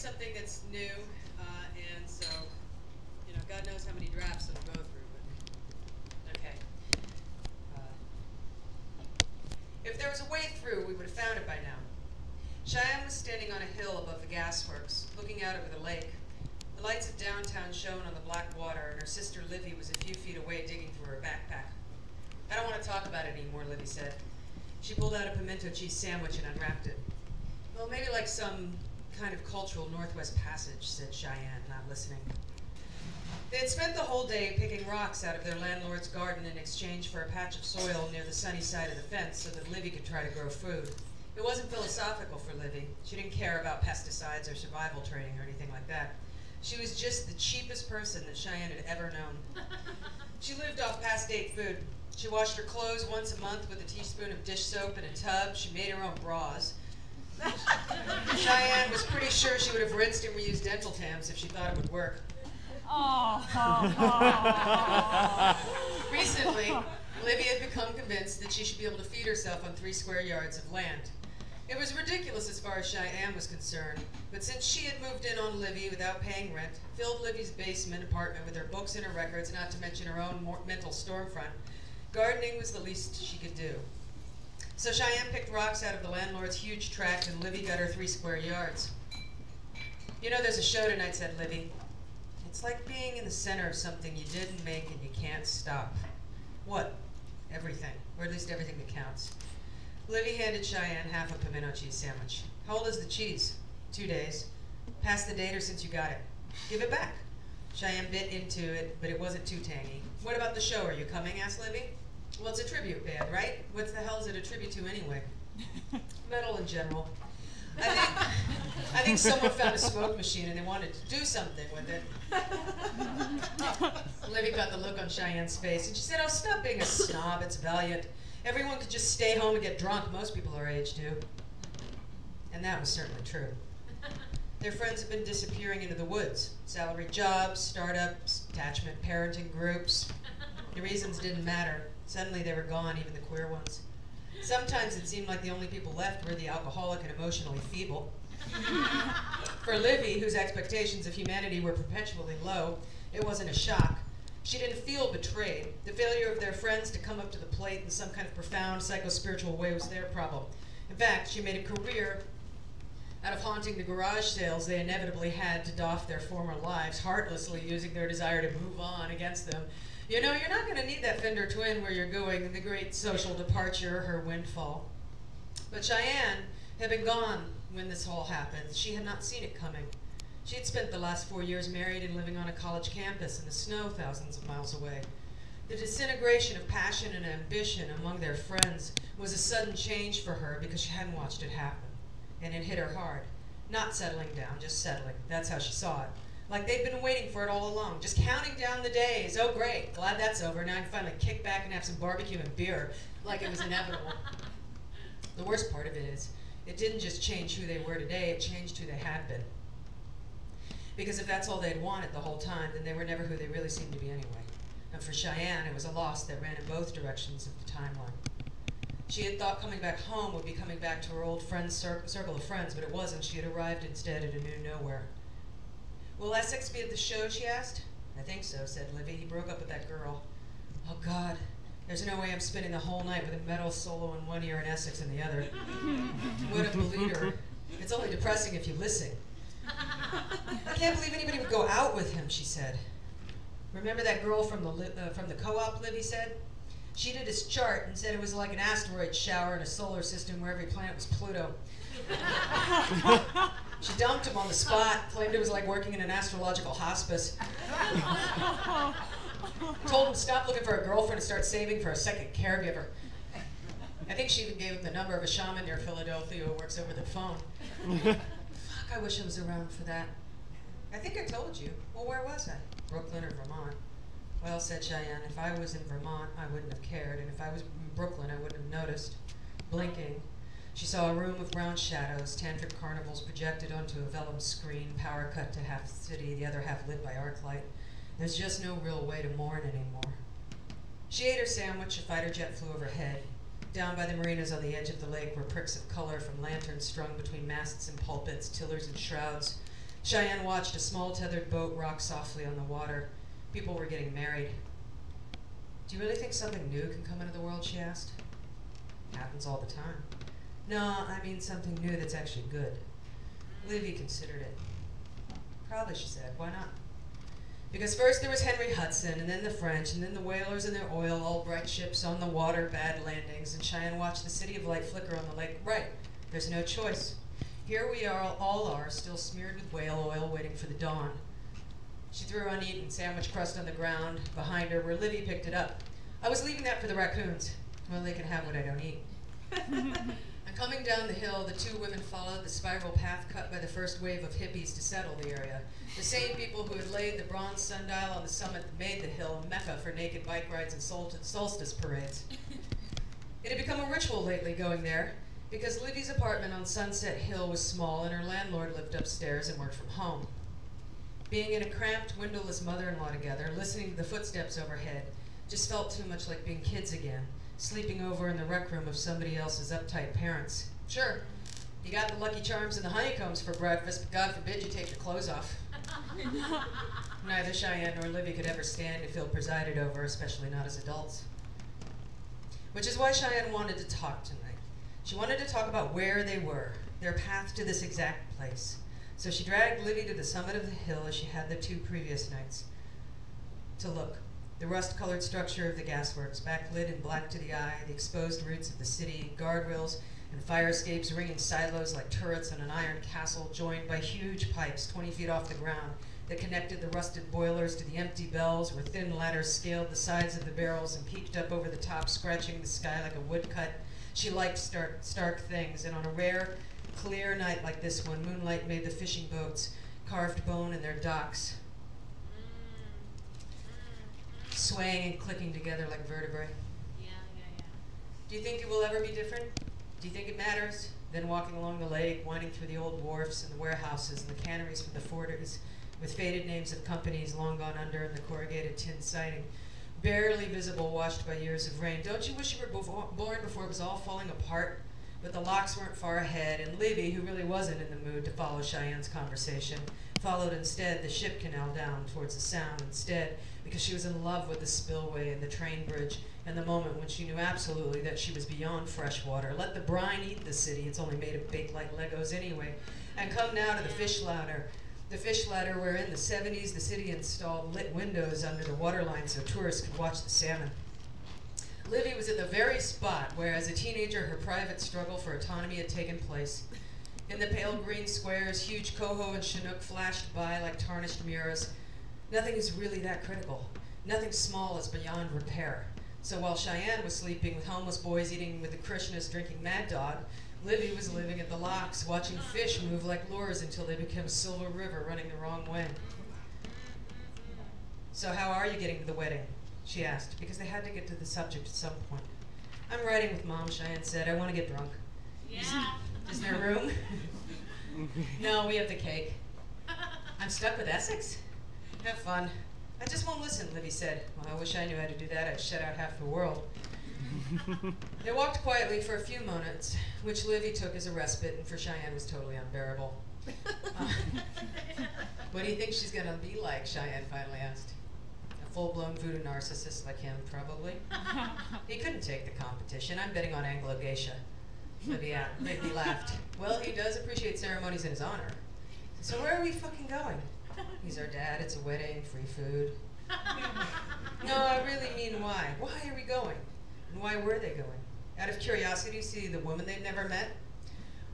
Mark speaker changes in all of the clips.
Speaker 1: something that's new, and so, you know, God knows how many drafts it'll go through, but, okay. If there was a way through, we would have found it by now. Cheyenne was standing on a hill above the gasworks, looking out over the lake. The lights of downtown shone on the black water, and her sister Livy was a few feet away digging through her backpack. I don't want to talk about it anymore, Livy said. She pulled out a pimento cheese sandwich and unwrapped it. Well, maybe like some kind of cultural Northwest passage, said Cheyenne, not listening. They had spent the whole day picking rocks out of their landlord's garden in exchange for a patch of soil near the sunny side of the fence so that Livy could try to grow food. It wasn't philosophical for Livy. She didn't care about pesticides or survival training or anything like that. She was just the cheapest person that Cheyenne had ever known. She lived off past-date food. She washed her clothes once a month with a teaspoon of dish soap in a tub. She made her own bras. Cheyenne was pretty sure she would have rinsed and reused dental tams if she thought it would work. Recently, Livy had become convinced that she should be able to feed herself on 3 square yards of land. It was ridiculous as far as Cheyenne was concerned, but since she had moved in on Livy without paying rent, filled Livy's basement apartment with her books and her records, not to mention her own mental stormfront, gardening was the least she could do. So Cheyenne picked rocks out of the landlord's huge tract, and Livy got her 3 square yards. You know, there's a show tonight, said Livy. It's like being in the center of something you didn't make and you can't stop. What? Everything, or at least everything that counts. Livy handed Cheyenne half a pimento cheese sandwich. How old is the cheese? 2 days. Past the date or since you got it? Give it back. Cheyenne bit into it, but it wasn't too tangy. What about the show? Are you coming? Asked Livy. Well, it's a tribute band, right? What the hell is it a tribute to anyway? Metal in general. I think someone found a smoke machine and they wanted to do something with it. Livy got the look on Cheyenne's face and she said, oh, stop being a snob, it's Valiant. Everyone could just stay home and get drunk. Most people our age do. And that was certainly true. Their friends had been disappearing into the woods. Salaried jobs, startups, attachment parenting groups. The reasons didn't matter. Suddenly they were gone, even the queer ones. Sometimes it seemed like the only people left were the alcoholic and emotionally feeble. For Livy, whose expectations of humanity were perpetually low, it wasn't a shock. She didn't feel betrayed. The failure of their friends to come up to the plate in some kind of profound psycho-spiritual way was their problem. In fact, she made a career out of haunting the garage sales they inevitably had to doff their former lives, heartlessly using their desire to move on against them. You know, you're not going to need that Fender Twin where you're going, the great social departure, her windfall. But Cheyenne had been gone when this all happened. She had not seen it coming. She had spent the last 4 years married and living on a college campus in the snow thousands of miles away. The disintegration of passion and ambition among their friends was a sudden change for her because she hadn't watched it happen. And it hit her hard. Not settling down, just settling. That's how she saw it. Like they'd been waiting for it all along, just counting down the days. Oh great, glad that's over. Now I can finally kick back and have some barbecue and beer, like it was inevitable. The worst part of it is, it didn't just change who they were today, it changed who they had been. Because if that's all they'd wanted the whole time, then they were never who they really seemed to be anyway. And for Cheyenne, it was a loss that ran in both directions of the timeline. She had thought coming back home would be coming back to her old friends' circle of friends, but it wasn't. She had arrived instead at a new nowhere. Will Essex be at the show, she asked. I think so, said Livy. He broke up with that girl. Oh, God. There's no way I'm spending the whole night with a metal solo in one ear and Essex in the other. What a bleeder. It's only depressing if you listen. I can't believe anybody would go out with him, she said. Remember that girl from the co-op, Livy said? She did his chart and said it was like an asteroid shower in a solar system where every planet was Pluto. She dumped him on the spot, claimed it was like working in an astrological hospice. Told him to stop looking for a girlfriend and start saving for a second caregiver. I think she even gave him the number of a shaman near Philadelphia who works over the phone. Fuck, I wish I was around for that. I think I told you. Well, where was I? Brooklyn or Vermont? Well, said Cheyenne, if I was in Vermont, I wouldn't have cared, and if I was in Brooklyn, I wouldn't have noticed. Blinking, she saw a room of brown shadows, tantric carnivals projected onto a vellum screen, power cut to half the city, the other half lit by arc light. There's just no real way to mourn anymore. She ate her sandwich, a fighter jet flew overhead. Down by the marinas on the edge of the lake were pricks of color from lanterns strung between masts and pulpits, tillers and shrouds. Cheyenne watched a small tethered boat rock softly on the water. People were getting married. Do you really think something new can come into the world, she asked. Happens all the time. No, I mean something new that's actually good. Livy considered it. Probably, she said. Why not? Because first there was Henry Hudson, and then the French, and then the whalers and their oil, all bright ships on the water, bad landings, and Cheyenne watched the city of light flicker on the lake. Right, there's no choice. Here we all are, still smeared with whale oil, waiting for the dawn. She threw uneaten sandwich crust on the ground behind her, where Livy picked it up. I was leaving that for the raccoons. Well, they can have what I don't eat. And coming down the hill, the two women followed the spiral path cut by the first wave of hippies to settle the area. The same people who had laid the bronze sundial on the summit that made the hill a mecca for naked bike rides and solstice parades. It had become a ritual lately going there, because Livy's apartment on Sunset Hill was small and her landlord lived upstairs and worked from home. Being in a cramped, windowless mother-in-law together, listening to the footsteps overhead, just felt too much like being kids again, sleeping over in the rec room of somebody else's uptight parents. Sure, you got the Lucky Charms and the honeycombs for breakfast, but God forbid you take your clothes off. Neither Cheyenne nor Livy could ever stand to feel presided over, especially not as adults. Which is why Cheyenne wanted to talk tonight. She wanted to talk about where they were, their path to this exact place. So she dragged Livy to the summit of the hill as she had the 2 previous nights. To look. The rust-colored structure of the gasworks, backlit and black to the eye, the exposed roots of the city, guardrails and fire escapes ringing silos like turrets on an iron castle joined by huge pipes 20 feet off the ground that connected the rusted boilers to the empty bells where thin ladders scaled the sides of the barrels and peeked up over the top, scratching the sky like a woodcut. She liked stark things, and on a rare, clear night like this one, moonlight made the fishing boats carved bone in their docks, swaying and clicking together like vertebrae.
Speaker 2: Yeah.
Speaker 1: Do you think it will ever be different? Do you think it matters? Then walking along the lake, winding through the old wharfs and the warehouses and the canneries from the forters, with faded names of companies long gone under and the corrugated tin siding, barely visible, washed by years of rain. Don't you wish you were born before it was all falling apart? But the locks weren't far ahead, and Livy, who really wasn't in the mood to follow Cheyenne's conversation, followed instead the ship canal down towards the sound instead, because she was in love with the spillway and the train bridge, and the moment when she knew absolutely that she was beyond fresh water. Let the brine eat the city, it's only made of baked like Legos anyway. And come now to the fish ladder. The fish ladder where in the 70s the city installed lit windows under the waterline so tourists could watch the salmon. Livy was at the very spot where, as a teenager, her private struggle for autonomy had taken place. In the pale green squares, huge coho and chinook flashed by like tarnished mirrors. Nothing is really that critical. Nothing small is beyond repair. So while Cheyenne was sleeping with homeless boys eating with the Krishnas drinking Mad Dog, Livy was living at the locks, watching fish move like lures until they became a silver river running the wrong way. So how are you getting to the wedding? She asked, because they had to get to the subject at some point. I'm riding with Mom, Cheyenne said. I want to get drunk.
Speaker 2: Yeah.
Speaker 1: Is there room? No, we have the cake. I'm stuck with Essex? Have fun. I just won't listen, Livy said. Well, I wish I knew how to do that. I'd shut out half the world. They walked quietly for a few moments, which Livy took as a respite, and for Cheyenne was totally unbearable. What do you think she's going to be like, Cheyenne finally asked. A full-blown voodoo narcissist like him, probably. He couldn't take the competition. I'm betting on Anglo-Geisha. Livy laughed. Well, he does appreciate ceremonies in his honor. So where are we fucking going? He's our dad, it's a wedding, free food. No, I really mean why. Why are we going? And why were they going? Out of curiosity to see the woman they'd never met?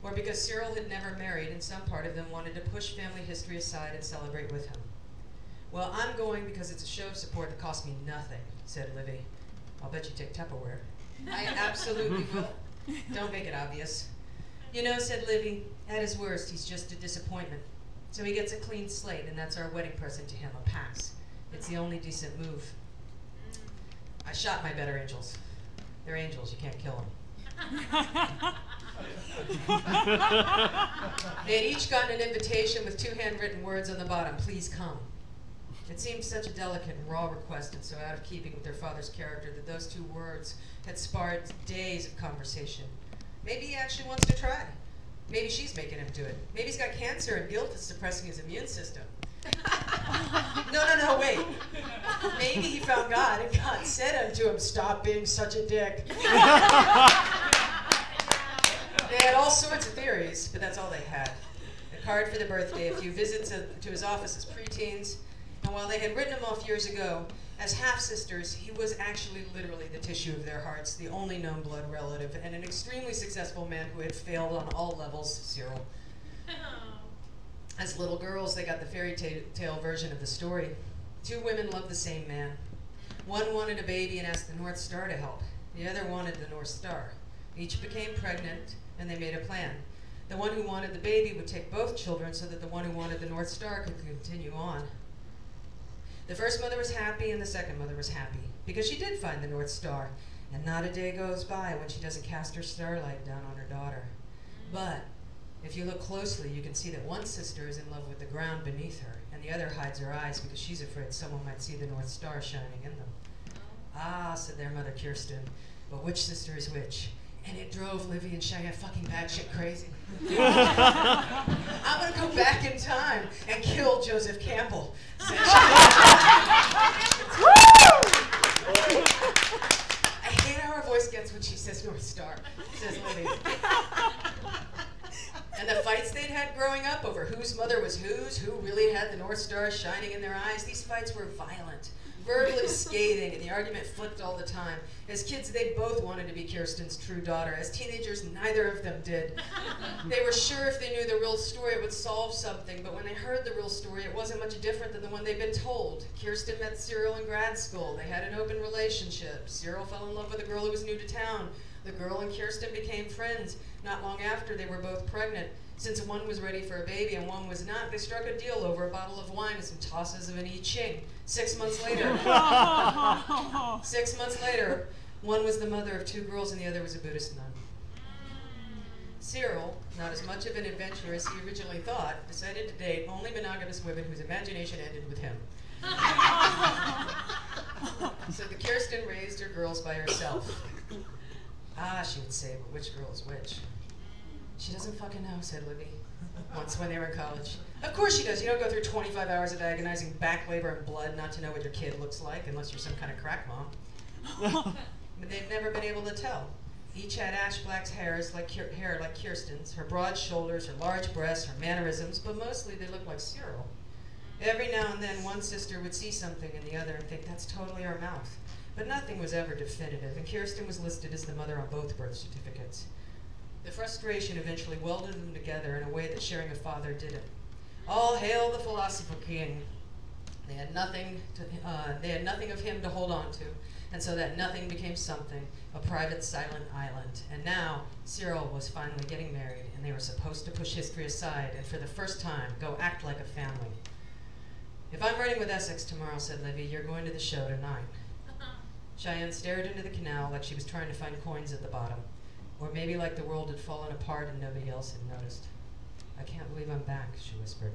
Speaker 1: Or because Cyril had never married and some part of them wanted to push family history aside and celebrate with him? Well, I'm going because it's a show of support that costs me nothing, said Livy. I'll bet you take Tupperware. I absolutely will. Don't make it obvious. You know, said Livy, at his worst, he's just a disappointment. So he gets a clean slate, and that's our wedding present to him, a pass. It's the only decent move. I shot my better angels. They're angels, you can't kill them. They had each gotten an invitation with 2 handwritten words on the bottom, please come. It seemed such a delicate and raw request and so out of keeping with their father's character that those 2 words had sparked days of conversation. Maybe he actually wants to try. Maybe she's making him do it. Maybe he's got cancer and guilt is suppressing his immune system. No, wait. Maybe he found God and God said unto him, stop being such a dick. They had all sorts of theories, but that's all they had. A card for the birthday, a few visits to his office as preteens, and while they had written him off years ago, as half-sisters, he was actually literally the tissue of their hearts, the only known blood relative, and an extremely successful man who had failed on all levels, Cyril. As little girls, they got the fairy tale version of the story. Two women loved the same man. One wanted a baby and asked the North Star to help. The other wanted the North Star. Each became pregnant, and they made a plan. The one who wanted the baby would take both children so that the one who wanted the North Star could continue on. The first mother was happy, and the second mother was happy, because she did find the North Star, and not a day goes by when she doesn't cast her starlight down on her daughter. But if you look closely, you can see that one sister is in love with the ground beneath her, and the other hides her eyes because she's afraid someone might see the North Star shining in them. Ah, said their mother, Kirsten, but which sister is which? And it drove Livy and Cheyenne fucking batshit crazy. I'm gonna go back in time and kill Joseph Campbell, said I hate how her voice gets when she says North Star, says Livy. And the fights they'd had growing up over whose mother was whose, who really had the North Star shining in their eyes, these fights were violent, verbally scathing, and the argument flipped all the time. As kids, they both wanted to be Kirsten's true daughter. As teenagers, neither of them did. They were sure if they knew the real story, it would solve something, but when they heard the real story, it wasn't much different than the one they'd been told. Kirsten met Cyril in grad school. They had an open relationship. Cyril fell in love with a girl who was new to town. The girl and Kirsten became friends. Not long after, they were both pregnant. Since one was ready for a baby and one was not, they struck a deal over a bottle of wine and some tosses of an I Ching. 6 months later, 6 months later, one was the mother of two girls and the other was a Buddhist nun. Cyril, not as much of an adventurer as he originally thought, decided to date only monogamous women whose imagination ended with him. So the Kirsten raised her girls by herself. Ah, she would say, but which girl is which? She doesn't fucking know, said Libby, once when they were in college. Of course she does. You don't go through 25 hours of agonizing back labor and blood not to know what your kid looks like, unless you're some kind of crack mom. But they've never been able to tell. Each had ash black hair like Kirsten's, her broad shoulders, her large breasts, her mannerisms, but mostly they looked like Cyril. Every now and then one sister would see something in the other and think, that's totally our mouth. But nothing was ever definitive, and Kirsten was listed as the mother on both birth certificates. The frustration eventually welded them together in a way that sharing a father didn't. All hail the philosopher king. They had nothing of him to hold on to, and so that nothing became something, a private silent island. And now, Cyril was finally getting married, and they were supposed to push history aside, and for the first time, go act like a family. If I'm running with Essex tomorrow, said Livy, you're going to the show tonight. Cheyenne stared into the canal like she was trying to find coins at the bottom. Or maybe like the world had fallen apart and nobody else had noticed. I can't believe I'm back, she whispered.